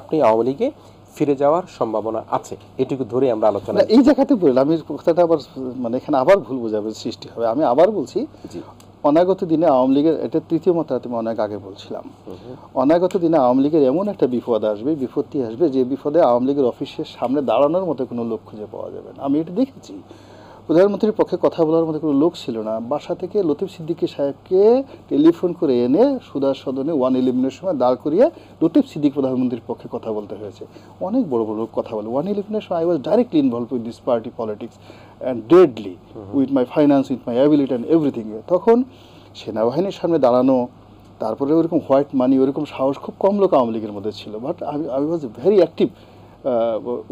আপনি আওয়ামী লীগে ফিরে যাওয়ার সম্ভাবনা আছে, এটুকু ধরে আমরা আলোচনা। এই জায়গাতে বললাম আমি কথাটা আবার মানে এখানে আবার ভুল বোঝাবুঝি সৃষ্টি হবে। আমি আবার বলছি, অনাগত দিনে আওয়ামী লীগের, এটা তৃতীয় মতামত আমি অনেক আগে বলছিলাম, অনাগত দিনে আওয়ামী লীগের এমন একটা বিপদ আসবে, বিপত্তি আসবে, যে বিপদে আওয়ামী লীগের অফিসের সামনে দাঁড়ানোর মতো কোনো লোক খুঁজে পাওয়া যাবে না। আমি এটা দেখেছি। প্রধানমন্ত্রীর পক্ষে কথা বলার মতো কোনো লোক ছিল না। বাসা থেকে লতিফ সিদ্দিকী সাহেবকে টেলিফোন করে এনে সুদার সদনে 111-এর সময় দাঁড় করিয়ে লতিফ সিদ্দিক প্রধানমন্ত্রীর পক্ষে কথা বলতে হয়েছে। অনেক বড় বড় লোক কথা বলে। 111-এর সময় I was directly involve with this party politics and deadly with my finance, with my ability and everything. তখন সেনাবাহিনীর সামনে দাঁড়ানো, তারপরে ওরকম হোয়াইট মানি, ওরকম সাহস খুব কম লোক আওয়ামী লীগের মধ্যে ছিল। But I was very active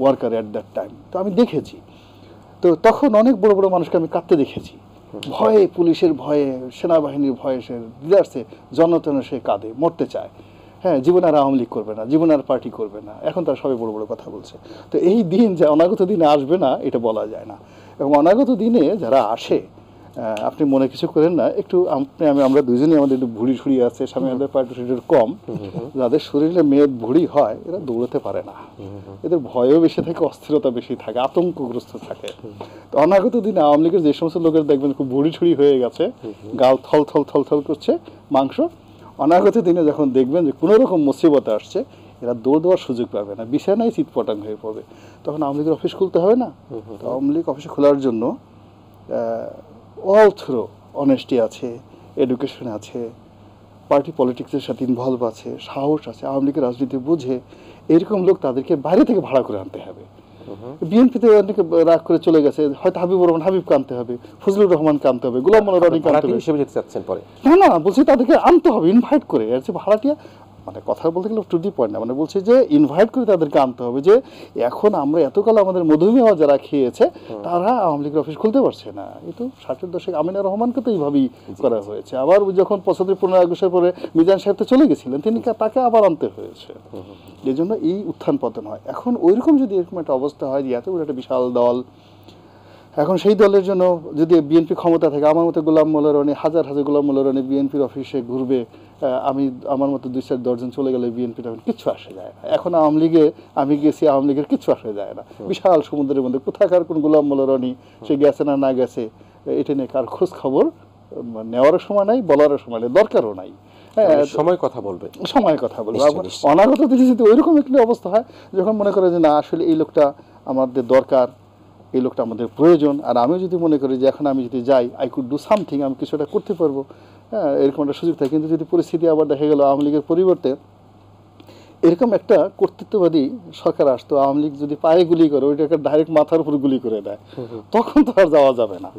worker at that time. তো আমি দেখেছি, তো তখন অনেক বড় বড় মানুষকে আমি কাঁদতে দেখেছি, ভয়ে, পুলিশের ভয়ে, সেনাবাহিনীর ভয়ে, সে ডিজার্সে জনতনে সে কাঁদে, মরতে চায়। হ্যাঁ, জীবন আর আওয়ামী লীগ করবে না, জীবন আর পার্টি করবে না। এখন তারা সবাই বড় বড় কথা বলছে। তো এই দিন যে অনাগত দিনে আসবে না এটা বলা যায় না। এবং অনাগত দিনে যারা আসে, আপনি মনে কিছু করেন না, একটু আমরা দুজনেই, আমাদের একটু ভুড়ি ছুড়ি আছে, স্বামী আমাদের পার্টি কম, যাদের শরীরে মেদ ভুড়ি হয় এরা দৌড়াতে পারে না, এদের ভয়ও বেশি থাকে, অস্থিরতা বেশি থাকে, আতঙ্কগ্রস্ত থাকে। তো অনাগত দিনে আওয়ামী লীগের যে সমস্ত লোকের দেখবেন খুব ভুড়ি ছুড়ি হয়ে গেছে, গাল থল থল থল থল করছে মাংস, অনাগত দিনে যখন দেখবেন যে কোনো রকম মুসিবতে আসছে, এরা দৌড় দেওয়ার সুযোগ পাবে না, বিছানায় চিৎপটাং হয়ে পড়বে। তখন আওয়ামী লীগের অফিস খুলতে হবে না। তো আওয়ামী লীগ অফিস খোলার জন্য অল থ্রো অনেস্টি আছে, এডুকেশন আছে, পার্টি পলিটিক্সের সাথে ইনভলভ আছে, সাহস আছে, আওয়ামী লীগের রাজনীতি বুঝে, এরকম লোক তাদেরকে বাইরে থেকে ভাড়া করে আনতে হবে। বিএনপিতে অনেকে রাগ করে চলে গেছে, হয়তো হাবিবুর রহমান হাবিবকে আনতে হবে, ফজলুর রহমানকে আনতে হবে, গোলাম মোল্লা রনিকে আনতে হবে হিসেবে যেতে চাচ্ছেন পরে? না, বলছি তাদেরকে আনতে হবে, ইনভাইট করে। আর যে ভাড়াটিয়া, মানে কথা বলতে গেলে টু দি পয়েন্ট না, মানে বলছি যে ইনভাইট করে তাদেরকে আনতে হবে, যে এখন আমরা এতকাল আমাদের মধুমেহ যারা খেয়েছে তারা আওয়ামী লীগের অফিস খুলতে পারছে না। এই তো 60-এর দশক আমিনা রহমানকে তো এইভাবেই করা হয়েছে। আবার যখন 75-15 আগস্টের পরে মিজান সাহেব তো চলে গেছিলেন, তাকে আবার আনতে হয়েছে। এই জন্য এই উত্থান পতন হয়। এখন ওইরকম যদি এরকম একটা অবস্থা হয় যে এত বড় একটা বিশাল দল, এখন সেই দলের জন্য যদি বিএনপি ক্ষমতা থাকে, আমার মতো গোলাম মোল্লা রনি, হাজার হাজার গোলাম মোল্লা রনি বিএনপির অফিসে ঘুরবে, আমার মতো 2-4 জন চলে গেলে বিএনপির এখন কিচ্ছু আসে যায় না। এখন আওয়ামী লীগে আমি গেছি, আওয়ামী লীগের কিচ্ছু আসে যায় না। বিশাল সমুদ্রের মধ্যে কোথাকার কোন গোলাম মোল্লা রনি, সে গেছে না গেছে, এটা নিয়ে কার খোঁজ খবর নেওয়ারও সময় নাই, বলারও সময় নেই, দরকারও নাই। সময় কথা বলবে, সময় কথা বলবে। অনাগত দিনে যদি ওইরকম একটি অবস্থা হয়, যখন মনে করে যে না আসলে এই লোকটা আমাদের দরকার, এই লোকটা আমাদের প্রয়োজন, আর আমিও যদি মনে করি যে এখন আমি যদি যাই, আই কুড ডু সামথিং, আমি কিছুটা করতে পারবো, হ্যাঁ, এরকম একটা সুযোগ থাকে। কিন্তু যদি পরিস্থিতি আবার দেখা গেল আওয়ামী লীগের পরিবর্তে এরকম একটা কর্তৃত্ববাদী সরকার আসতো, আওয়ামী লীগ যদি পায়ে গুলি করে, ওইটাকে ডাইরেক্ট মাথার উপর গুলি করে দেয়, তখন তো আর যাওয়া যাবে না।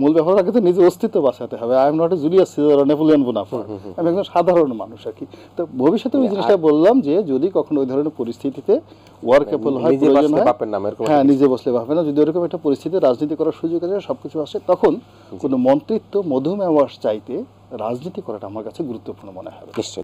মূল ব্যাপার আগে তো নিজের অস্তিত্ব বাঁচাতে হবে। I am not a Julius Caesar, Napoleon Bonaparte, আমি একজন সাধারণ মানুষ আর কি। তো ভবিষ্যতে ওই জিনিসটা বললাম যে যদি কখনো ওই ধরনের পরিস্থিতিতে ওয়ার্কেবল হয়, প্রয়োজন হয়, হ্যাঁ, নিজে বসলে ভাবে না, যদি ওরকম একটা পরিস্থিতিতে রাজনীতি করার সুযোগ আছে, সবকিছু আসে, তখন কোনো মন্ত্রিত্ব মধুমেহ চাইতে রাজনীতি করাটা আমার কাছে গুরুত্বপূর্ণ মনে হয়।